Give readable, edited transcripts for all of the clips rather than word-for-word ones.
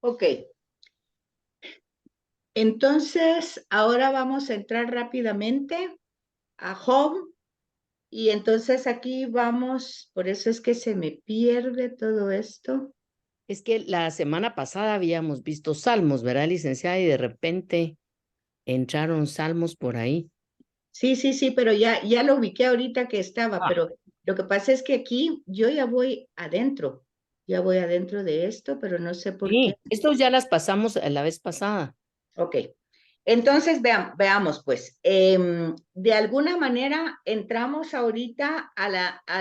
Ok, entonces ahora vamos a entrar rápidamente a Home y entonces aquí vamos, por eso es que se me pierde todo esto. Es que la semana pasada habíamos visto salmos, ¿verdad, licenciada? Y de repente entraron salmos por ahí. Sí, pero ya lo ubiqué ahorita que estaba, Ah, pero lo que pasa es que aquí yo ya voy adentro de esto, pero no sé por qué. sí, estos ya las pasamos la vez pasada. Ok, entonces veamos pues, de alguna manera entramos ahorita a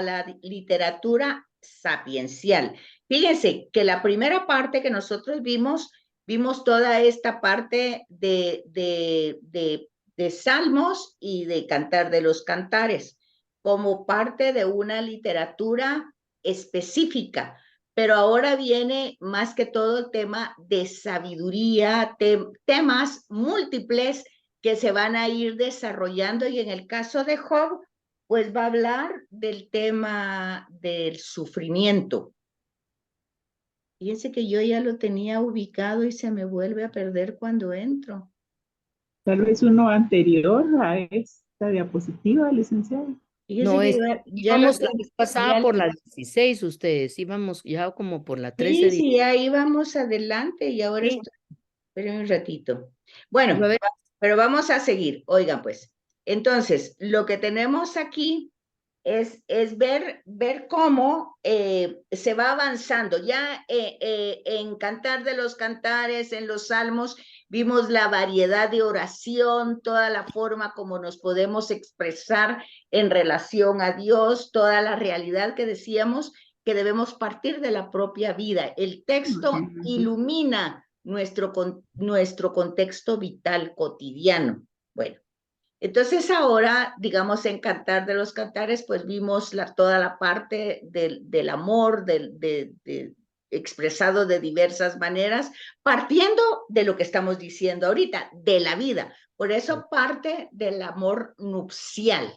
la literatura sapiencial. Fíjense que la primera parte que nosotros vimos toda esta parte de salmos y de cantar de los cantares como parte de una literatura específica, pero ahora viene más que todo el tema de sabiduría, temas múltiples que se van a ir desarrollando y en el caso de Job, pues va a hablar del tema del sufrimiento. Fíjense que yo ya lo tenía ubicado y se me vuelve a perder cuando entro. Tal vez uno anterior a esta diapositiva, licenciada. Fíjense No, que es, ya lo íbamos la vez pasada por la 16, ustedes, íbamos ya como por la 13. sí, ahí vamos adelante y ahora Sí, estoy, esperen un ratito. pero a Bueno, ver, pero vamos a seguir. Oigan, pues, entonces, lo que tenemos aquí es ver cómo se va avanzando. Ya en Cantar de los Cantares, en los Salmos, vimos la variedad de oración, toda la forma como nos podemos expresar en relación a Dios, toda la realidad que decíamos que debemos partir de la propia vida. El texto ilumina nuestro contexto vital cotidiano. Bueno, entonces ahora, digamos, en Cantar de los Cantares, pues vimos toda la parte del amor, expresado de diversas maneras, partiendo de lo que estamos diciendo ahorita, de la vida. Por eso parte del amor nupcial.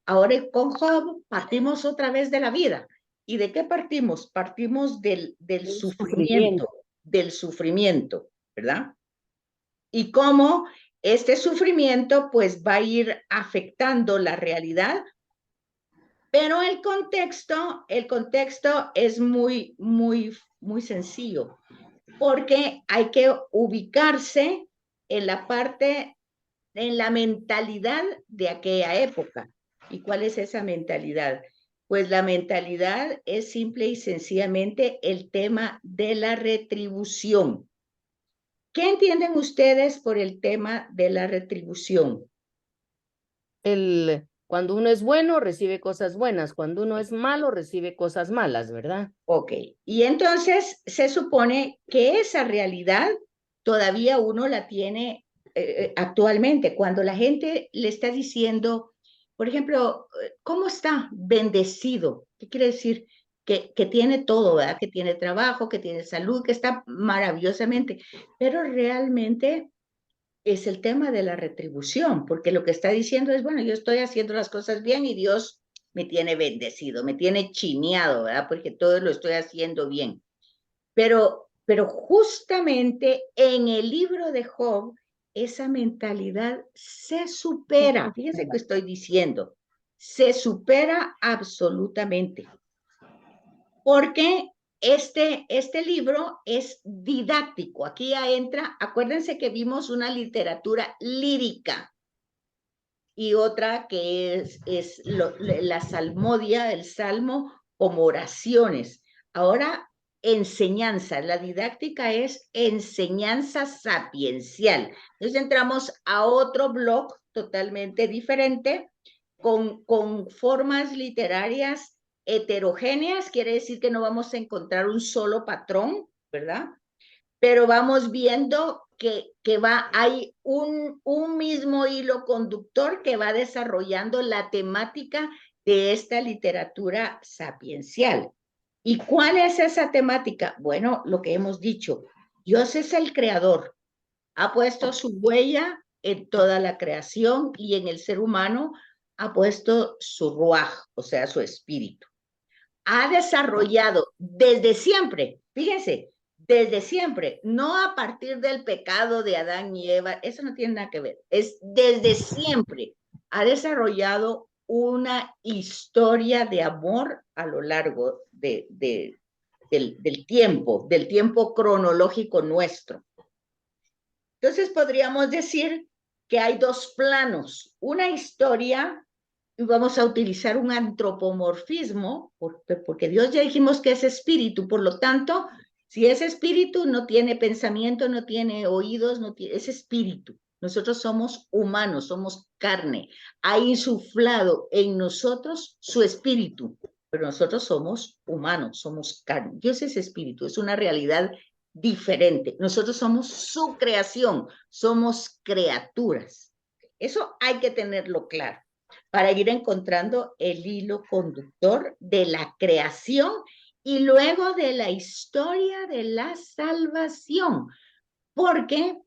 Ahora con Job partimos otra vez de la vida. ¿Y de qué partimos? Partimos el sufrimiento. del sufrimiento, ¿verdad? Y cómo este sufrimiento pues va a ir afectando la realidad, pero el contexto es muy sencillo, porque hay que ubicarse en la parte, en la mentalidad de aquella época. ¿Y cuál es esa mentalidad? Pues la mentalidad es simple y sencillamente el tema de la retribución. ¿Qué entienden ustedes por el tema de la retribución? Cuando uno es bueno, recibe cosas buenas. Cuando uno es malo, recibe cosas malas, ¿verdad? Ok, y entonces se supone que esa realidad todavía uno la tiene actualmente. Cuando la gente le está diciendo, por ejemplo, ¿cómo está? Bendecido. ¿Qué quiere decir? Que tiene todo, ¿verdad? Que tiene trabajo, que tiene salud, que está maravillosamente, pero realmente es el tema de la retribución, porque lo que está diciendo es, bueno, yo estoy haciendo las cosas bien y Dios me tiene bendecido, me tiene chineado, ¿verdad? Porque todo lo estoy haciendo bien. Pero justamente en el libro de Job, esa mentalidad se supera. Fíjense que estoy diciendo, se supera absolutamente porque este libro es didáctico. Aquí ya entra, acuérdense que vimos una literatura lírica y otra que la salmodia, el salmo como oraciones. Ahora, enseñanza, la didáctica es enseñanza sapiencial. Entonces entramos a otro blog totalmente diferente con formas literarias heterogéneas, quiere decir que no vamos a encontrar un solo patrón, ¿verdad? Pero vamos viendo hay un mismo hilo conductor que va desarrollando la temática de esta literatura sapiencial. ¿Y cuál es esa temática? Bueno, lo que hemos dicho, Dios es el creador, ha puesto su huella en toda la creación y en el ser humano ha puesto su ruaj, o sea, su espíritu. Ha desarrollado desde siempre, fíjense, desde siempre, no a partir del pecado de Adán y Eva, eso no tiene nada que ver, es desde siempre ha desarrollado una historia de amor a lo largo del tiempo cronológico nuestro. Entonces podríamos decir que hay dos planos, una historia, y vamos a utilizar un antropomorfismo, porque Dios ya dijimos que es espíritu, por lo tanto, si es espíritu, no tiene pensamiento, no tiene oídos, es espíritu. Nosotros somos humanos, somos carne. Ha insuflado en nosotros su espíritu, pero nosotros somos humanos, somos carne. Dios es espíritu, es una realidad diferente. Nosotros somos su creación, somos criaturas. Eso hay que tenerlo claro para ir encontrando el hilo conductor de la creación y luego de la historia de la salvación. Porque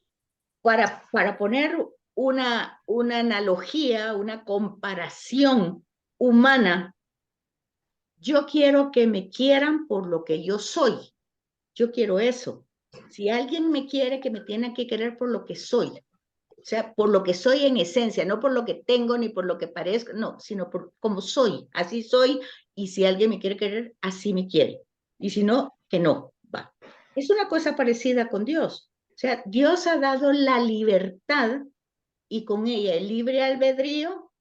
para poner una analogía, una comparación humana, yo quiero que me quieran por lo que yo soy. Yo quiero eso. Si alguien me quiere, que me tiene que querer por lo que soy. O sea, por lo que soy en esencia, no por lo que tengo ni por lo que parezco, no, sino por cómo soy. Así soy, y si alguien me quiere querer, así me quiere. Y si no, que no, va. Es una cosa parecida con Dios. O sea, Dios ha dado la libertad y con ella el libre albedrío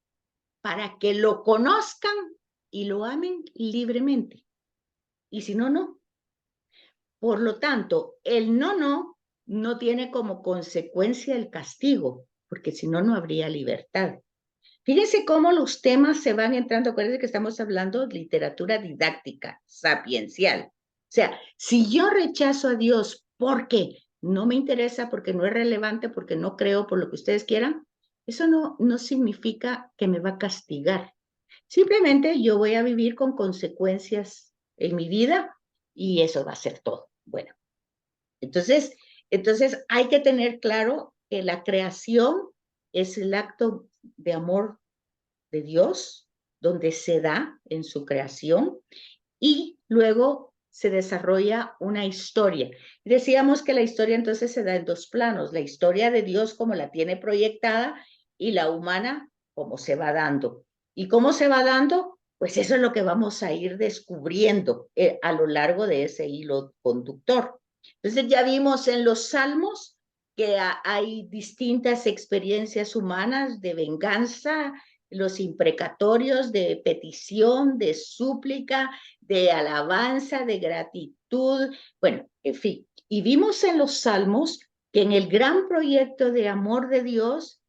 para que lo conozcan y lo amen libremente. Y si no, no. Por lo tanto, el no tiene como consecuencia el castigo, porque si no, no habría libertad. Fíjense cómo los temas se van entrando. Acuérdense que estamos hablando de literatura didáctica, sapiencial. O sea, si yo rechazo a Dios porque no me interesa, porque no es relevante, porque no creo, por lo que ustedes quieran, eso no significa que me va a castigar. Simplemente yo voy a vivir con consecuencias en mi vida y eso va a ser todo. Bueno, entonces hay que tener claro que la creación es el acto de amor de Dios, donde se da en su creación y luego se desarrolla una historia. Decíamos que la historia entonces se da en dos planos, la historia de Dios como la tiene proyectada y la humana como se va dando. ¿Y cómo se va dando? Pues eso es lo que vamos a ir descubriendo a lo largo de ese hilo conductor. Entonces ya vimos en los salmos que hay distintas experiencias humanas de venganza, los imprecatorios de petición, de súplica, de alabanza, de gratitud, bueno, en fin. Y vimos en los salmos que en el gran proyecto de amor de Dios,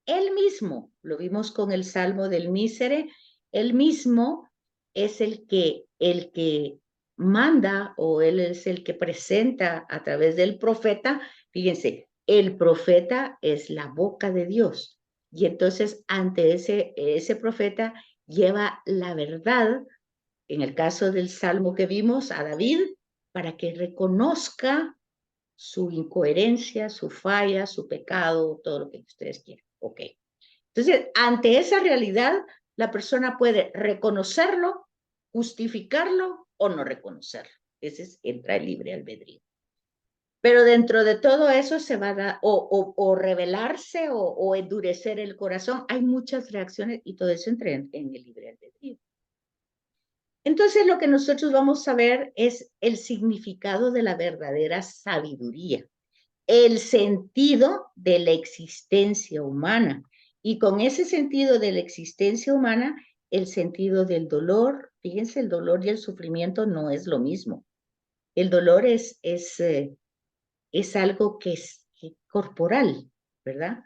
él mismo, lo vimos con el salmo del Mísere, él mismo es el que manda o él es el que presenta a través del profeta. Fíjense, el profeta es la boca de Dios. Y entonces ante ese profeta lleva la verdad, en el caso del salmo que vimos, a David, para que reconozca su incoherencia, su falla, su pecado, todo lo que ustedes quieran. Ok. Entonces, ante esa realidad, la persona puede reconocerlo, justificarlo o no reconocerlo. Ese entra el libre albedrío. Pero dentro de todo eso se va a dar, o rebelarse o endurecer el corazón. Hay muchas reacciones y todo eso entra en el libre albedrío. Entonces lo que nosotros vamos a ver es el significado de la verdadera sabiduría, el sentido de la existencia humana. Y con ese sentido de la existencia humana, el sentido del dolor. Fíjense, el dolor y el sufrimiento no es lo mismo. El dolor es algo que es corporal, ¿verdad?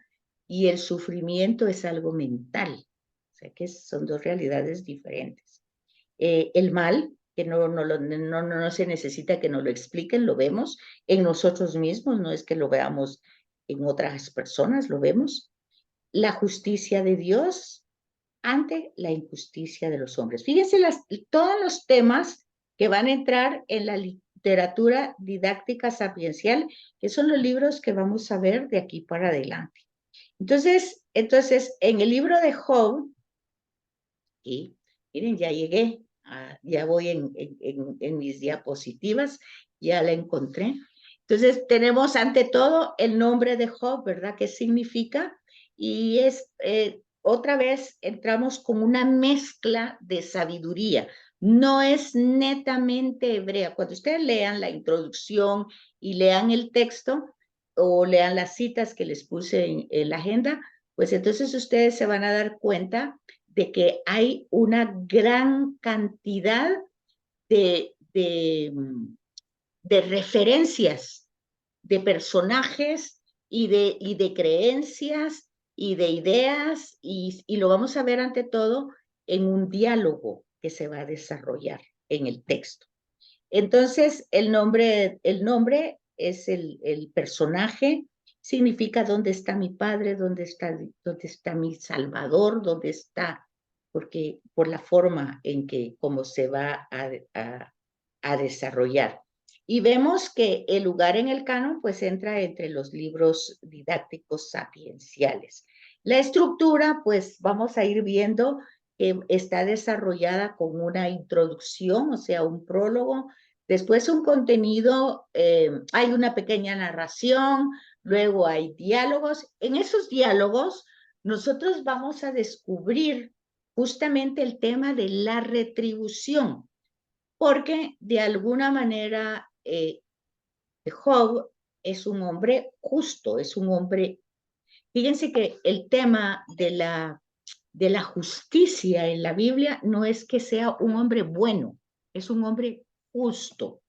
Y el sufrimiento es algo mental. O sea que son dos realidades diferentes. El mal, que no se necesita que nos lo expliquen, lo vemos en nosotros mismos, no es que lo veamos en otras personas, lo vemos. La justicia de Dios ante la injusticia de los hombres. Fíjense todos los temas que van a entrar en la literatura didáctica sapiencial, que son los libros que vamos a ver de aquí para adelante. Entonces en el libro de Job, y miren, ya llegué, ya voy en mis diapositivas, ya la encontré. Entonces, tenemos ante todo el nombre de Job, ¿verdad? ¿Qué significa? Y es, otra vez, entramos con una mezcla de sabiduría. No es netamente hebrea. Cuando ustedes lean la introducción y lean el texto o lean las citas que les puse en la agenda, pues entonces ustedes se van a dar cuenta de que hay una gran cantidad de referencias, de personajes y de creencias y de ideas, y lo vamos a ver ante todo en un diálogo que se va a desarrollar en el texto. Entonces, el nombre es el personaje, significa dónde está mi padre, dónde está mi salvador, dónde está, porque por la forma en que, cómo se va a desarrollar. Y vemos que el lugar en el canon pues entra entre los libros didácticos sapienciales. La estructura pues vamos a ir viendo que está desarrollada con una introducción, o sea, un prólogo, después un contenido, hay una pequeña narración, luego hay diálogos. En esos diálogos nosotros vamos a descubrir justamente el tema de la retribución, porque de alguna manera Job es un hombre justo, es un hombre, fíjense que el tema de la justicia en la Biblia no es que sea un hombre bueno, es un hombre justo,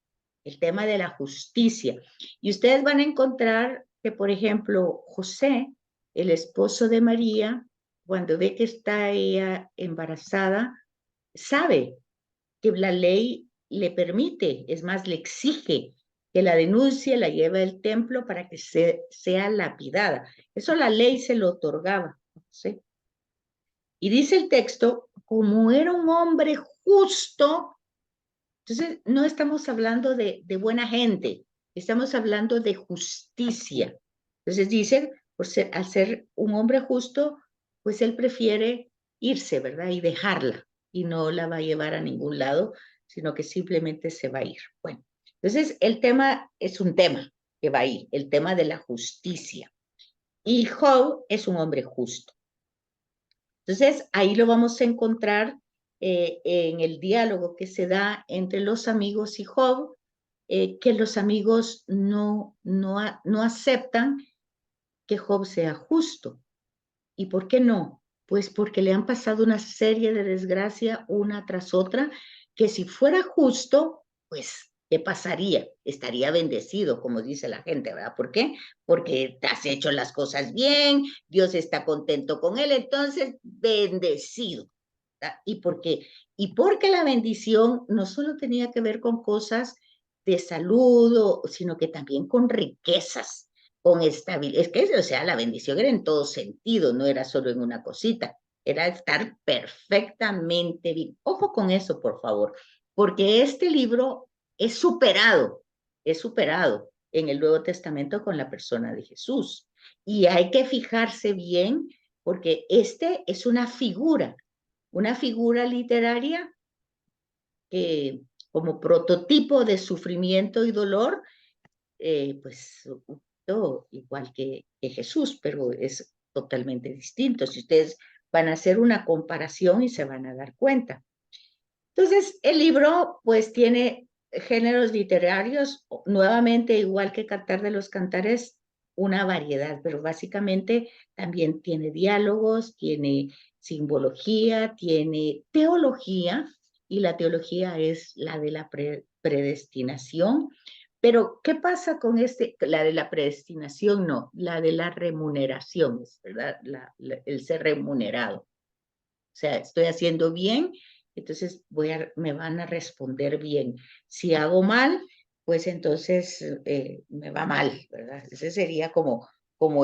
el tema de la justicia. Y ustedes van a encontrar que, por ejemplo, José, el esposo de María, cuando ve que está ella embarazada, sabe que la ley le permite, es más, le exige que la denuncie, la lleve al templo para que sea lapidada. Eso la ley se lo otorgaba, ¿sí? Y dice el texto, como era un hombre justo, entonces no estamos hablando de buena gente, estamos hablando de justicia. Entonces dice, al ser un hombre justo, pues él prefiere irse, ¿verdad? Y dejarla, y no la va a llevar a ningún lado, sino que simplemente se va a ir. Bueno, entonces el tema es un tema que va a ir, el tema de la justicia. Y Job es un hombre justo. Entonces, ahí lo vamos a encontrar en el diálogo que se da entre los amigos y Job, que los amigos no aceptan que Job sea justo. ¿Y por qué no? Pues porque le han pasado una serie de desgracia una tras otra, que si fuera justo, pues, ¿qué pasaría? Estaría bendecido, como dice la gente, ¿verdad? ¿Por qué? Porque te has hecho las cosas bien, Dios está contento con él, entonces, bendecido. ¿Verdad? ¿Y por qué? Y porque la bendición no solo tenía que ver con cosas de salud, sino que también con riquezas, con estabilidad. Es que, o sea, la bendición era en todo sentido, no era solo en una cosita, era estar perfectamente bien. Ojo con eso, por favor, porque este libro es superado en el Nuevo Testamento con la persona de Jesús. Y hay que fijarse bien, porque este es una figura literaria que como prototipo de sufrimiento y dolor, pues todo igual que Jesús, pero es totalmente distinto. Si ustedes van a hacer una comparación y se van a dar cuenta. Entonces, el libro pues tiene géneros literarios, nuevamente igual que Cantar de los Cantares, una variedad, pero básicamente también tiene diálogos, tiene simbología, tiene teología, y la teología es la de la predestinación. Pero, ¿qué pasa con la de la predestinación? No, la de la remuneración, ¿verdad? El ser remunerado. O sea, estoy haciendo bien, entonces me van a responder bien. Si hago mal, pues entonces me va mal, ¿verdad? Ese sería como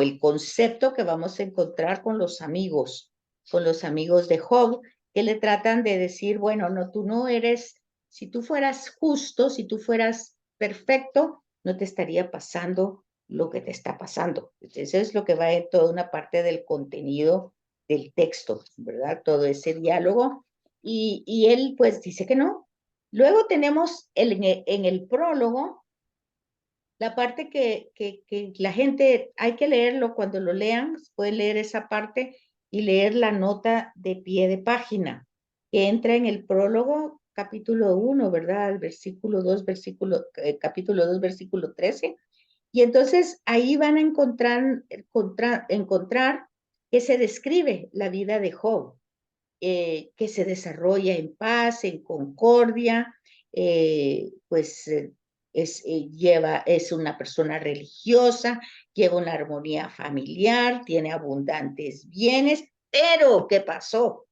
el concepto que vamos a encontrar con los amigos de Job, que le tratan de decir, bueno, no, tú no eres, si tú fueras justo, si tú fueras perfecto, no te estaría pasando lo que te está pasando. Eso es lo que va en toda una parte del contenido del texto, ¿verdad? Todo ese diálogo. Y él pues dice que no. Luego tenemos en el prólogo, La parte que la gente, hay que leerlo cuando lo lean, pueden leer esa parte y leer la nota de pie de página, que entra en el prólogo, capítulo 1, ¿verdad? El versículo 2, capítulo 2, versículo 13. Y entonces ahí van a encontrar que se describe la vida de Job, que se desarrolla en paz, en concordia, pues es una persona religiosa, lleva una armonía familiar, tiene abundantes bienes, pero ¿qué pasó?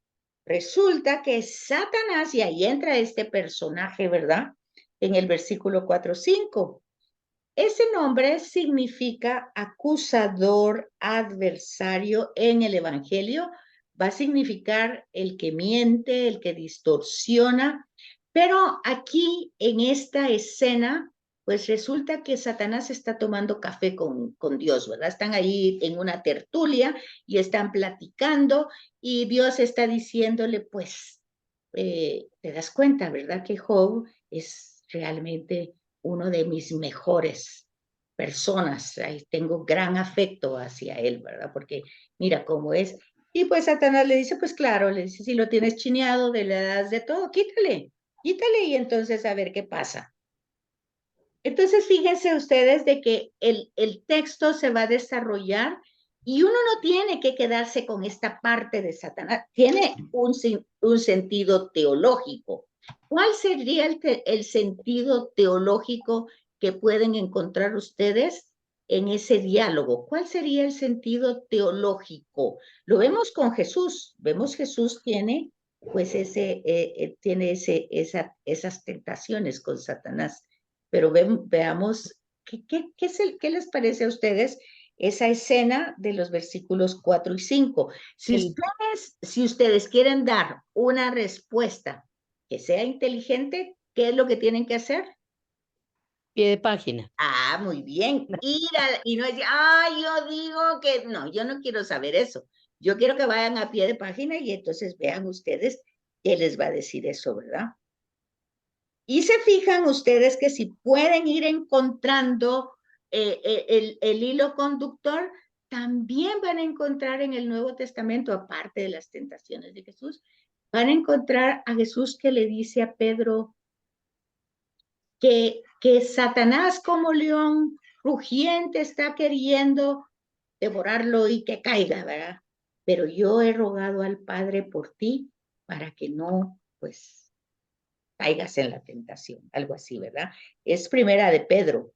Resulta que Satanás, y ahí entra este personaje, ¿verdad? En el versículo 4-5. Ese nombre significa acusador, adversario en el Evangelio. Va a significar el que miente, el que distorsiona. Pero aquí, en esta escena, pues resulta que Satanás está tomando café con Dios, ¿verdad? Están ahí en una tertulia y están platicando y Dios está diciéndole, pues, te das cuenta, ¿verdad? Que Job es realmente uno de mis mejores personas. Ahí tengo gran afecto hacia él, ¿verdad? Porque mira cómo es. Y pues Satanás le dice, pues claro, le dice, si lo tienes chineado, le das de todo, quítale y entonces a ver qué pasa. Entonces fíjense ustedes de que el texto se va a desarrollar y uno no tiene que quedarse con esta parte de Satanás, tiene un sentido teológico. ¿Cuál sería el sentido teológico que pueden encontrar ustedes en ese diálogo? ¿Cuál sería el sentido teológico? Lo vemos con Jesús. Vemos Jesús tiene pues esas tentaciones con Satanás. Pero veamos qué les parece a ustedes esa escena de los versículos 4 y 5. Si ustedes quieren dar una respuesta que sea inteligente, ¿qué es lo que tienen que hacer? Pie de página. Ah, muy bien. Y no decir, yo digo que no, yo no quiero saber eso. Yo quiero que vayan a pie de página y entonces vean ustedes qué les va a decir eso, ¿verdad? Y se fijan ustedes que si pueden ir encontrando el hilo conductor, también van a encontrar en el Nuevo Testamento, aparte de las tentaciones de Jesús, van a encontrar a Jesús que le dice a Pedro que Satanás como león rugiente está queriendo devorarlo y que caiga, ¿verdad? Pero yo he rogado al Padre por ti para que no, pues, caigas en la tentación, algo así, ¿verdad? Es primera de Pedro,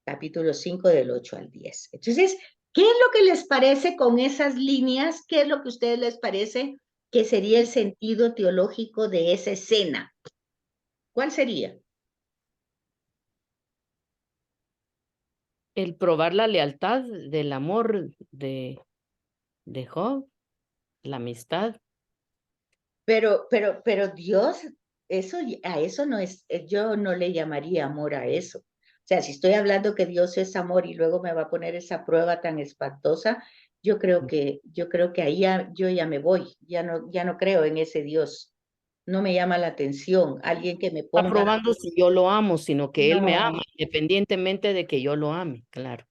capítulo 5 del 8 al 10. Entonces, ¿qué es lo que les parece con esas líneas? ¿Qué es lo que a ustedes les parece que sería el sentido teológico de esa escena? ¿Cuál sería? El probar la lealtad del amor de Job, la amistad. Pero Dios, a eso no es, yo no le llamaría amor a eso. O sea, si estoy hablando que Dios es amor y luego me va a poner esa prueba tan espantosa, yo creo que ahí yo ya me voy, ya no creo en ese Dios. No me llama la atención. Alguien que me Está ponga, probando si yo lo amo, sino que él me ama, no, independientemente de que yo lo ame, claro.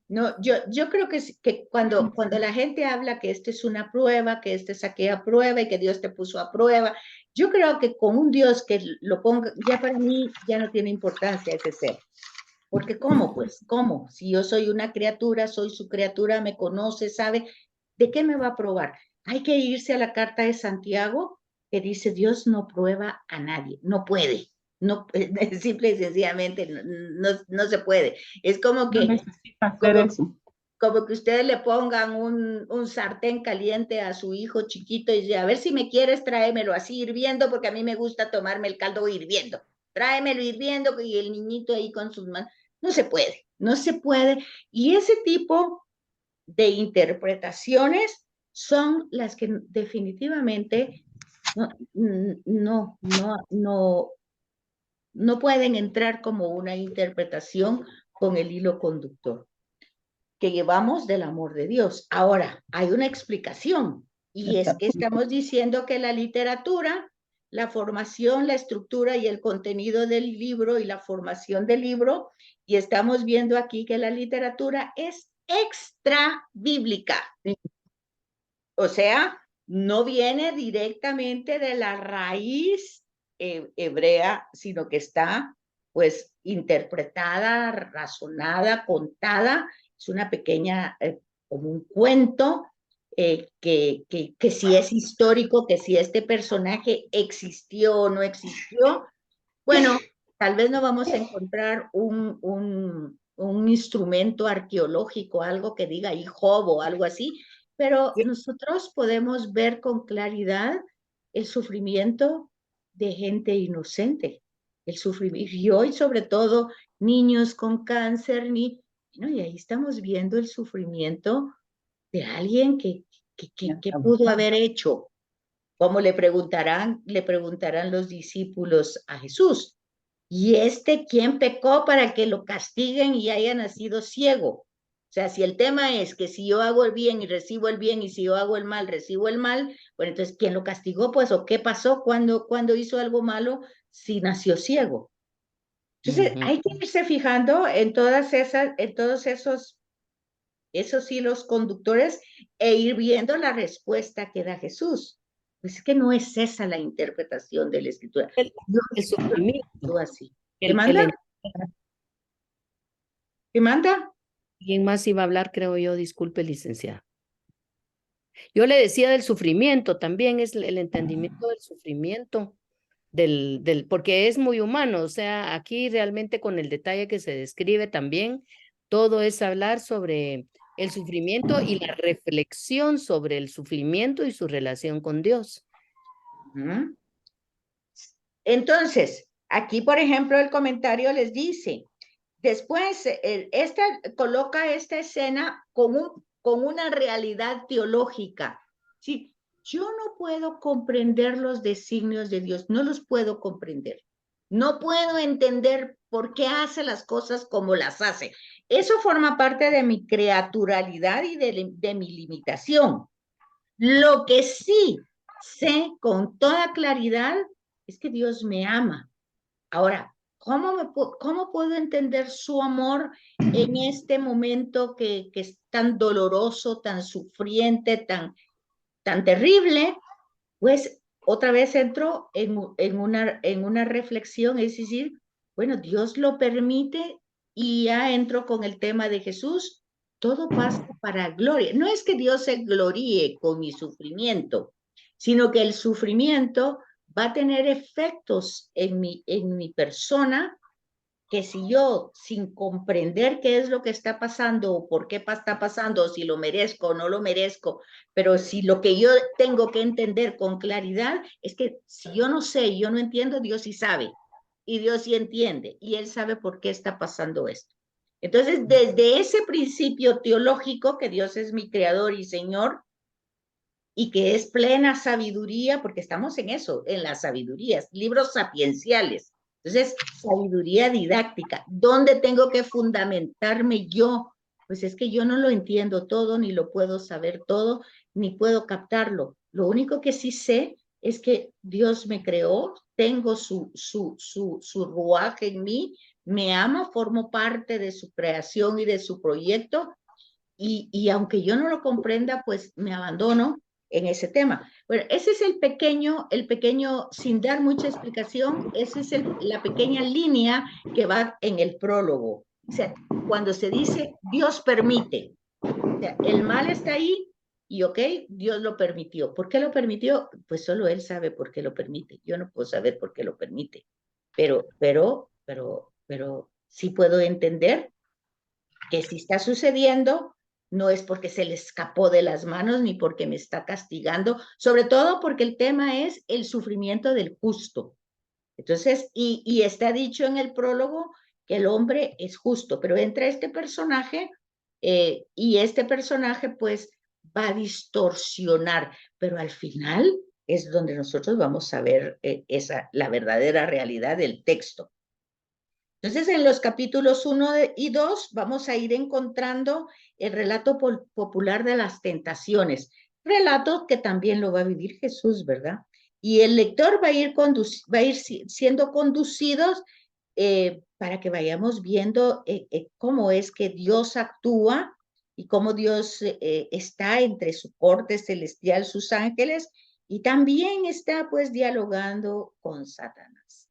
no, yo creo que cuando la gente habla que esto es una prueba, que este es aquella prueba y que Dios te puso a prueba, yo creo que con un Dios que lo ponga, ya para mí ya no tiene importancia ese ser. Porque ¿cómo pues? ¿Cómo? Si yo soy una criatura, soy su criatura, me conoce, sabe, ¿de qué me va a probar? Hay que irse a la carta de Santiago que dice Dios no prueba a nadie, no puede. No, simple y sencillamente no se puede. Es No necesita hacer como, eso. como que ustedes le pongan un sartén caliente a su hijo chiquito y dice, a ver si me quieres, tráemelo así hirviendo, porque a mí me gusta tomarme el caldo hirviendo. Tráemelo hirviendo y el niñito ahí con sus manos. No se puede, no se puede. Y ese tipo de interpretaciones son las que definitivamente no pueden entrar como una interpretación con el hilo conductor que llevamos del amor de Dios. Ahora, hay una explicación y es que estamos diciendo que la literatura la formación, la estructura y el contenido del libro y la formación del libro, y estamos viendo aquí que la literatura es extra bíblica. O sea, no viene directamente de la raíz hebrea, sino que está pues interpretada, razonada, contada. Es una pequeña, como un cuento, que si es histórico, que si este personaje existió o no existió. Bueno, tal vez no vamos a encontrar un instrumento arqueológico, algo que diga ahí Job o algo así, pero nosotros podemos ver con claridad el sufrimiento de gente inocente, el sufrimiento, y hoy sobre todo niños con cáncer, ¿no? Y ahí estamos viendo el sufrimiento de alguien que pudo haber hecho, como le preguntarán los discípulos a Jesús. ¿Y quién pecó para que lo castiguen y haya nacido ciego? O sea, si el tema es que si yo hago el bien y recibo el bien, y si yo hago el mal, recibo el mal, bueno, entonces, ¿quién lo castigó? Pues, ¿o qué pasó cuando hizo algo malo si nació ciego? Entonces, hay que irse fijando en todos esos hilos conductores e ir viendo la respuesta que da Jesús. Pues es que no es esa la interpretación de la Escritura. El sufrimiento. Así. ¿Qué manda? ¿Qué manda? ¿Quién más iba a hablar, creo yo? Disculpe, licenciada. Yo le decía del sufrimiento, también es el entendimiento del sufrimiento, porque es muy humano, o sea, aquí realmente con el detalle que se describe también, todo es hablar sobre el sufrimiento y la reflexión sobre el sufrimiento y su relación con Dios. Entonces, aquí, por ejemplo, el comentario les dice, después, coloca esta escena con una realidad teológica. ¿Sí? Yo no puedo comprender los designios de Dios, no los puedo comprender. No puedo entender por qué hace las cosas como las hace. Eso forma parte de mi creaturalidad y de mi limitación. Lo que sí sé con toda claridad es que Dios me ama. Ahora, ¿cómo puedo entender su amor en este momento que es tan doloroso, tan sufriente, tan terrible? Pues otra vez entro en una reflexión, es decir, bueno, Dios lo permite, y ya entro con el tema de Jesús. Todo pasa para gloria. No es que Dios se gloríe con mi sufrimiento, sino que el sufrimiento va a tener efectos en mi persona, que si yo, sin comprender qué es lo que está pasando, o por qué está pasando, o si lo merezco o no lo merezco, pero si lo que yo tengo que entender con claridad es que si yo no sé y yo no entiendo, Dios sí sabe, y Dios sí entiende, y Él sabe por qué está pasando esto. Entonces, desde ese principio teológico, que Dios es mi creador y Señor, y que es plena sabiduría, porque estamos en eso, en las sabidurías, libros sapienciales. Entonces, sabiduría didáctica. ¿Dónde tengo que fundamentarme yo? Pues es que yo no lo entiendo todo, ni lo puedo saber todo, ni puedo captarlo. Lo único que sí sé es que Dios me creó, tengo su ruaj en mí, me ama, formo parte de su creación y de su proyecto, y aunque yo no lo comprenda, pues me abandono en ese tema. Bueno, ese es el pequeño, sin dar mucha explicación, esa es la pequeña línea que va en el prólogo. O sea, cuando se dice Dios permite, o sea, el mal está ahí y ok, Dios lo permitió. ¿Por qué lo permitió? Pues solo Él sabe por qué lo permite. Yo no puedo saber por qué lo permite. Pero sí puedo entender que si está sucediendo, no es porque se le escapó de las manos ni porque me está castigando, sobre todo porque el tema es el sufrimiento del justo. Entonces, y está dicho en el prólogo que el hombre es justo, pero entra este personaje, y este personaje pues va a distorsionar, pero al final es donde nosotros vamos a ver la verdadera realidad del texto. Entonces, en los capítulos 1 y 2 vamos a ir encontrando el relato popular de las tentaciones, relato que también lo va a vivir Jesús, ¿verdad? Y el lector va a ir siendo conducidos para que vayamos viendo cómo es que Dios actúa y cómo Dios está entre su corte celestial, sus ángeles, y también está pues dialogando con Satanás.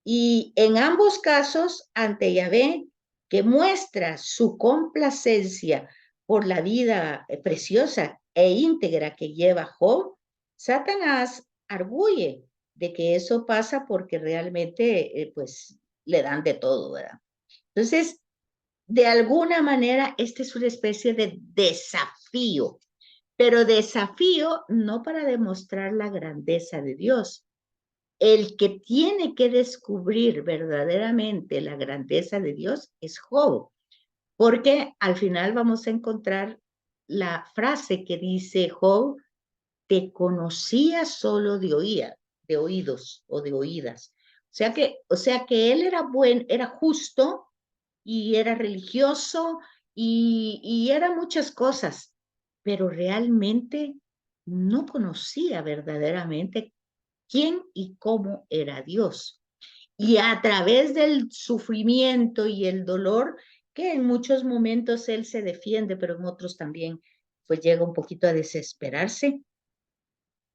Y en ambos casos, ante Yahvé, que muestra su complacencia por la vida preciosa e íntegra que lleva Job, Satanás arguye de que eso pasa porque realmente pues le dan de todo, ¿verdad? Entonces, de alguna manera, esta es una especie de desafío, pero desafío no para demostrar la grandeza de Dios. El que tiene que descubrir verdaderamente la grandeza de Dios es Job, porque al final vamos a encontrar la frase que dice Job: te conocía solo de oídos o de oídas. O sea que él era era justo y era religioso y era muchas cosas, pero realmente no conocía verdaderamente quién y cómo era Dios. Y a través del sufrimiento y el dolor, que en muchos momentos él se defiende, pero en otros también, pues llega un poquito a desesperarse,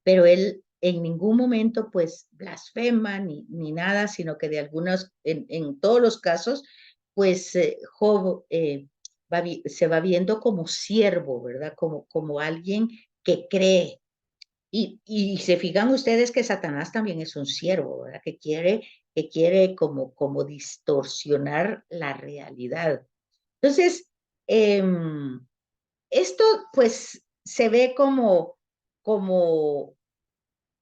pero él en ningún momento pues blasfema ni nada, sino que de algunos, en todos los casos, pues Job se va viendo como siervo, ¿verdad? Como alguien que cree. Y se fijan ustedes que Satanás también es un siervo, ¿verdad? Que quiere como distorsionar la realidad. Entonces, eh, esto pues se ve como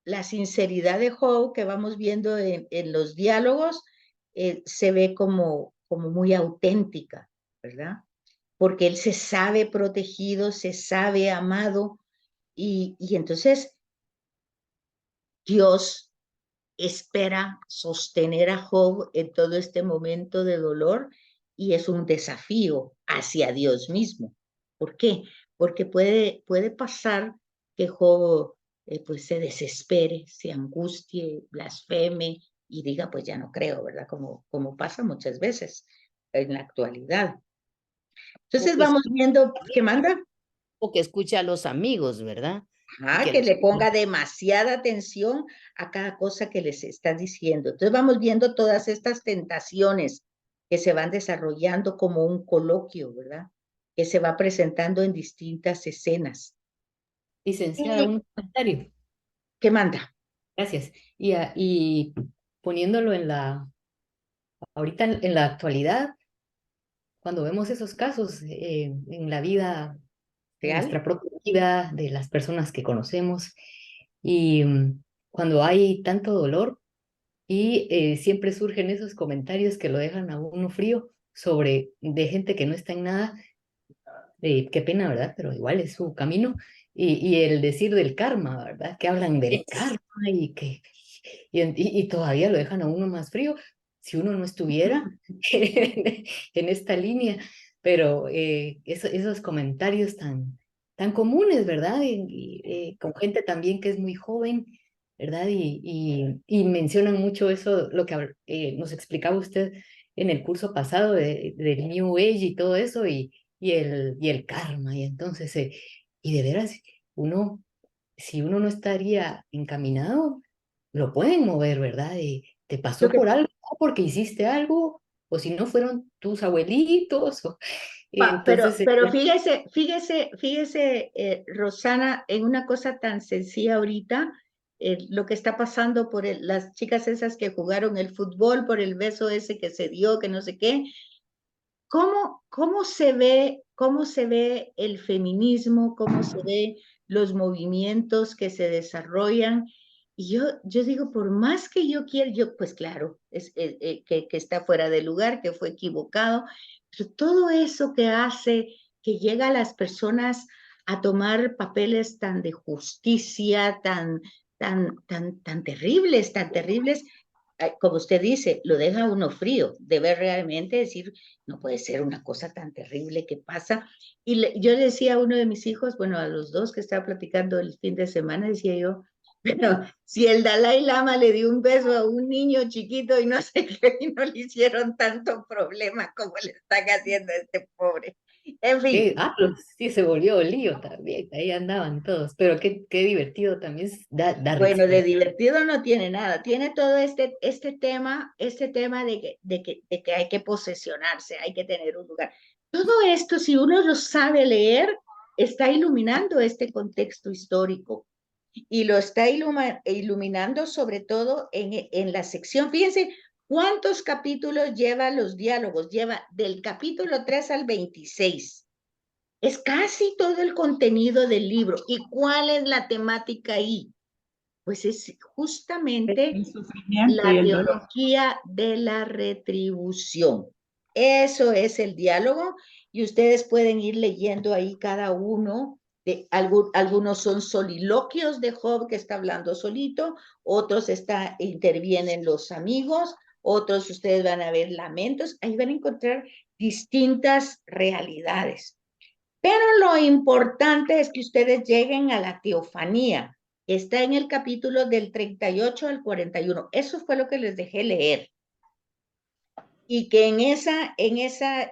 la sinceridad de Job que vamos viendo en los diálogos, se ve como muy auténtica, ¿verdad? Porque él se sabe protegido, se sabe amado, y entonces Dios espera sostener a Job en todo este momento de dolor, y es un desafío hacia Dios mismo. ¿Por qué? Porque puede pasar que Job pues se desespere, se angustie, blasfeme y diga pues ya no creo, ¿verdad? Como pasa muchas veces en la actualidad. O Entonces que, vamos viendo qué manda. o que escuche a los amigos, ¿verdad? Y Ajá, que que los... le ponga demasiada atención a cada cosa que les está diciendo. Entonces vamos viendo todas estas tentaciones que se van desarrollando como un coloquio, ¿verdad? Que se va presentando en distintas escenas. Licenciada, ¿Y un comentario. qué manda? Gracias. Y poniéndolo ahorita en la actualidad, cuando vemos esos casos en la vida, en ¿Real? nuestra propia vida, de las personas que conocemos, y cuando hay tanto dolor, y siempre surgen esos comentarios que lo dejan a uno frío sobre de gente que no está en nada. Qué pena, ¿verdad? Pero igual es su camino. Y el decir del karma, ¿verdad? Que hablan del karma y todavía lo dejan a uno más frío si uno no estuviera en esta línea. Pero esos comentarios tan comunes, ¿verdad? Con gente también que es muy joven, ¿verdad? Y mencionan mucho eso, lo que nos explicaba usted en el curso pasado del New Age y todo eso, y el karma. Y entonces, y de veras, si uno no estaría encaminado, lo pueden mover, ¿verdad? Te Lo pasó que, por algo, porque hiciste algo, o si no fueron tus abuelitos, y entonces, pero fíjese, Rosana, en una cosa tan sencilla ahorita, lo que está pasando por las chicas esas que jugaron el fútbol, por el beso ese que se dio, que no sé qué. ¿Cómo se ve el feminismo? ¿Cómo se ve los movimientos que se desarrollan? Y yo digo, por más que yo quiera, pues claro, que está fuera de lugar, que fue equivocado, pero todo eso que hace que llega a las personas a tomar papeles tan de justicia, tan terribles, como usted dice, lo deja uno frío, de ver realmente decir, no puede ser una cosa tan terrible que pasa. Y yo le decía a uno de mis hijos, bueno, a los dos que estaba platicando el fin de semana, decía yo, Pero si el Dalai Lama le dio un beso a un niño chiquito y no sé qué, y no le hicieron tanto problema como le están haciendo a este pobre. En fin, Pues sí, se volvió lío también, ahí andaban todos, pero qué divertido también es dar bueno, de experiencia. divertido no tiene nada, tiene todo este tema de que hay que posesionarse, hay que tener un lugar. Todo esto, si uno lo sabe leer, está iluminando este contexto histórico y lo está iluminando sobre todo en la sección. Fíjense cuántos capítulos lleva los diálogos, lleva del capítulo 3 al 26. Es casi todo el contenido del libro. ¿Y cuál es la temática ahí? Pues es justamente El sufrimiento y la el dolor. teología de la retribución. Eso es el diálogo y ustedes pueden ir leyendo ahí cada uno. Algunos son soliloquios de Job que está hablando solito, otros intervienen los amigos, otros ustedes van a ver lamentos, ahí van a encontrar distintas realidades. Pero lo importante es que ustedes lleguen a la teofanía. Está en el capítulo del 38 al 41. Eso fue lo que les dejé leer. Y que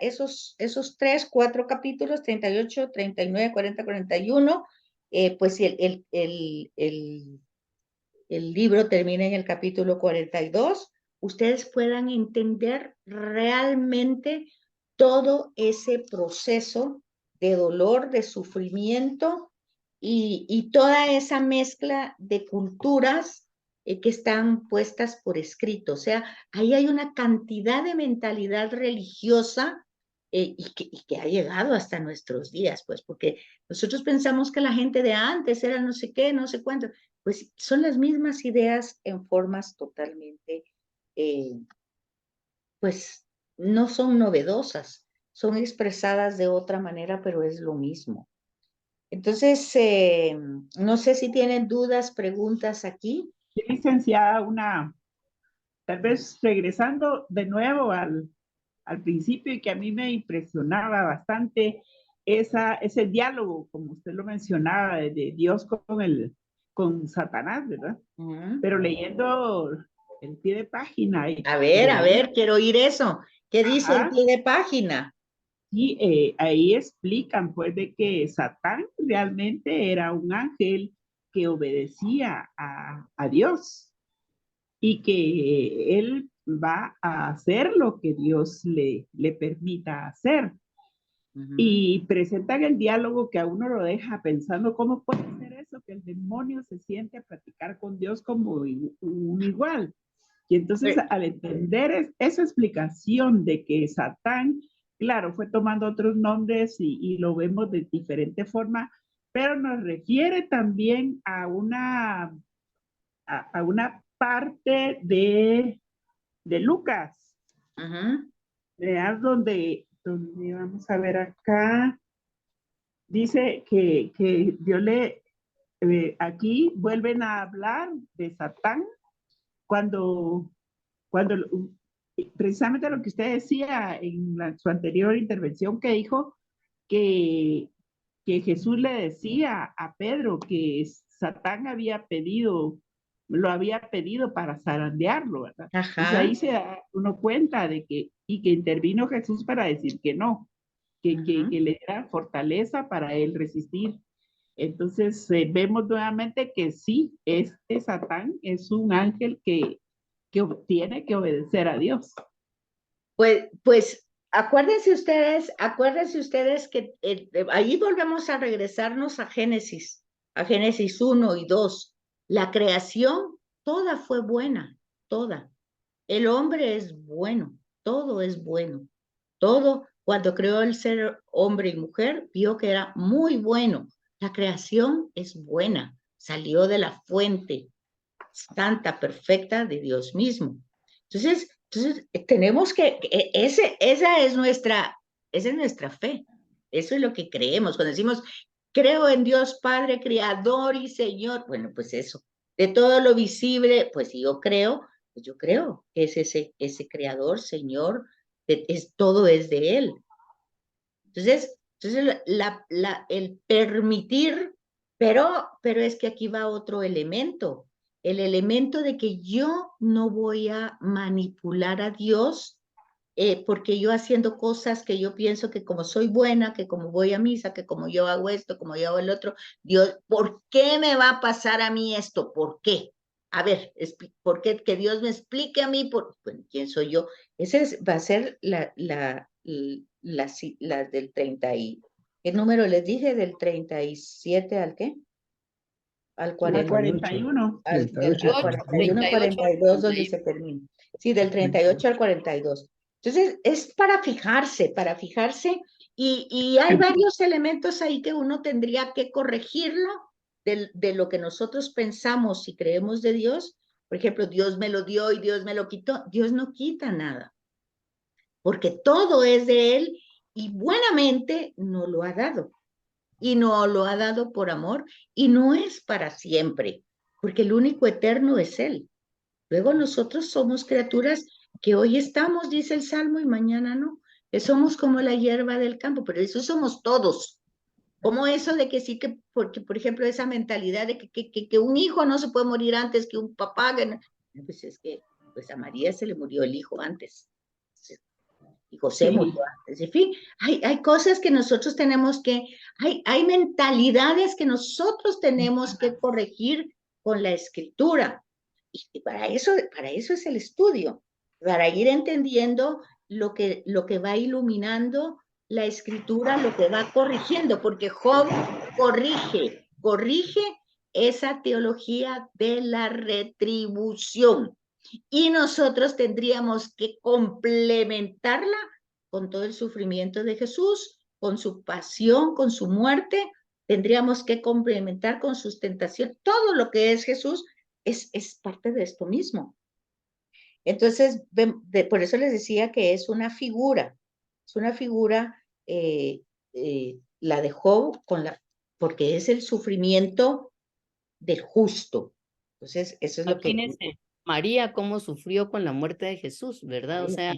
esos 3, 4 capítulos, 38, 39, 40, 41, pues el libro termina en el capítulo 42, ustedes puedan entender realmente todo ese proceso de dolor, de sufrimiento y toda esa mezcla de culturas que están puestas por escrito. O sea, ahí hay una cantidad de mentalidad religiosa y que ha llegado hasta nuestros días, pues, porque nosotros pensamos que la gente de antes era no sé qué, no sé cuánto, pues son las mismas ideas en formas totalmente, eh, pues no son novedosas, son expresadas de otra manera, pero es lo mismo. Entonces, no sé si tienen dudas, preguntas aquí. Sí, licenciada, tal vez regresando de nuevo al principio y que a mí me impresionaba bastante ese diálogo, como usted lo mencionaba, de Dios con Satanás, ¿verdad? Pero leyendo el pie de página y A ahí, ver, quiero oír eso. ¿Qué dice el ajá, pie de página? y ahí explican pues de que Satán realmente era un ángel que obedecía a Dios y que él va a hacer lo que Dios le permita hacer. Y presentan el diálogo que a uno lo deja pensando cómo puede ser eso, que el demonio se siente a platicar con Dios como un igual. Y entonces al entender esa explicación de que Satán, claro, fue tomando otros nombres y lo vemos de diferente forma, pero nos refiere también a una parte de Lucas, ¿verdad? Donde vamos a ver acá, dice que Dios aquí vuelven a hablar de Satán cuando, cuando precisamente lo que usted decía en su anterior intervención que dijo que, que Jesús le decía a Pedro que Satán lo había pedido para zarandearlo, ¿verdad? Entonces Ajá. ahí se da uno cuenta y que intervino Jesús para decir que no, que le diera fortaleza para él resistir. Entonces vemos nuevamente que sí, este Satán es un ángel que tiene que obedecer a Dios. Pues acuérdense ustedes que ahí volvemos a regresarnos a Génesis 1 y 2. La creación, toda fue buena, toda. El hombre es bueno, todo es bueno. Todo, cuando creó el ser hombre y mujer, vio que era muy bueno. La creación es buena, salió de la fuente santa, perfecta de Dios mismo. Entonces tenemos esa es nuestra fe. Eso es lo que creemos. Cuando decimos, creo en Dios Padre, Creador y Señor, bueno, pues eso. De todo lo visible, pues yo creo que es ese Creador, Señor, todo es de Él. Entonces el permitir, pero es que aquí va otro elemento. el elemento de que yo no voy a manipular a Dios porque yo haciendo cosas que yo pienso que como soy buena, que como voy a misa, que como yo hago esto, como yo hago el otro, Dios, ¿por qué me va a pasar a mí esto? ¿Por qué? A ver, ¿por qué? Que Dios me explique a mí, bueno, ¿quién soy yo? Ese va a ser la del 30 y, ¿qué número les dije? Del 37 al ¿qué? Al Al 40, 41. al 38, 41, 38 al 42, donde 41. se termina. Sí, del 38 al 42. Entonces, es para fijarse, y hay varios elementos ahí que uno tendría que corregirlo de lo que nosotros pensamos y creemos de Dios. Por ejemplo, Dios me lo dio y Dios me lo quitó. Dios no quita nada, porque todo es de Él y buenamente nos lo ha dado. Y no lo ha dado por amor y no es para siempre, porque el único eterno es Él. Luego nosotros somos criaturas que hoy estamos, dice el Salmo, y mañana no, que somos como la hierba del campo, pero eso somos todos. Como eso de que sí que, porque por ejemplo esa mentalidad de que un hijo no se puede morir antes que un papá, pues es que pues a María se le murió el hijo antes. Y José murió Sí, antes. En fin, hay cosas que nosotros tenemos que, hay mentalidades que nosotros tenemos que corregir con la escritura. Y para eso es el estudio, para ir entendiendo lo que va iluminando la escritura, lo que va corrigiendo, porque Job corrige esa teología de la retribución. Y nosotros tendríamos que complementarla con todo el sufrimiento de Jesús, con su pasión, con su muerte. Tendríamos que complementar con sus tentaciones. Todo lo que es Jesús es parte de esto mismo. Entonces, por eso les decía que es una figura la de Job, porque es el sufrimiento del justo. Entonces, eso es lo que... Imagínense, María cómo sufrió con la muerte de Jesús, ¿verdad? O sea,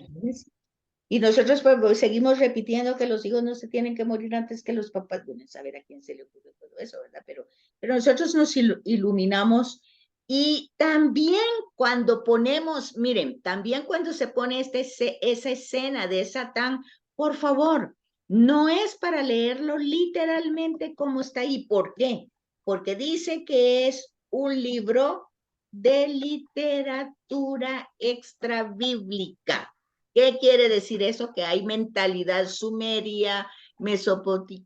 Y nosotros pues, seguimos repitiendo que los hijos no se tienen que morir antes que los papás. Bueno, saber a quién se le ocurre todo eso, ¿verdad? Pero nosotros nos iluminamos y también cuando ponemos, miren, también cuando se pone esa escena de Satán, por favor, no es para leerlo literalmente como está ahí. ¿Por qué? Porque dice que es un libro de literatura extrabíblica. ¿Qué quiere decir eso? Que hay mentalidad sumeria,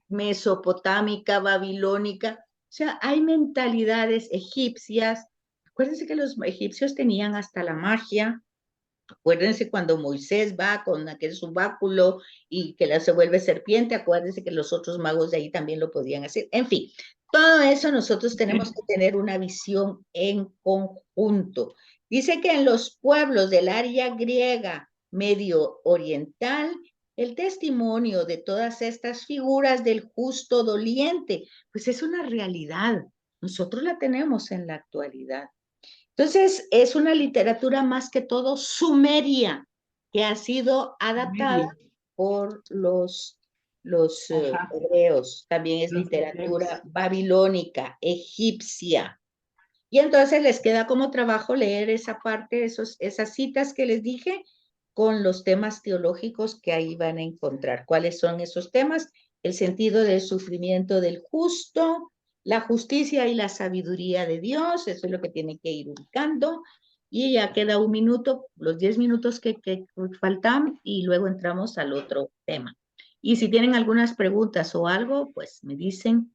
mesopotámica, babilónica. O sea, hay mentalidades egipcias. Acuérdense que los egipcios tenían hasta la magia. Acuérdense cuando Moisés va con aquel subáculo y que se vuelve serpiente. Acuérdense que los otros magos de ahí también lo podían hacer. En fin, todo eso nosotros tenemos que tener una visión en conjunto. Dice que en los pueblos del área griega medio oriental, el testimonio de todas estas figuras del justo doliente, pues es una realidad. Nosotros la tenemos en la actualidad. Entonces, es una literatura más que todo sumeria, que ha sido adaptada media. por los Ajá, hebreos. También es los literatura hebreos. babilónica, egipcia. Y entonces les queda como trabajo leer esa parte, esas citas que les dije, con los temas teológicos que ahí van a encontrar. ¿Cuáles son esos temas? El sentido del sufrimiento del justo, la justicia y la sabiduría de Dios, eso es lo que tiene que ir ubicando. Y ya queda un minuto, los 10 minutos que faltan, y luego entramos al otro tema. Y si tienen algunas preguntas o algo, pues me dicen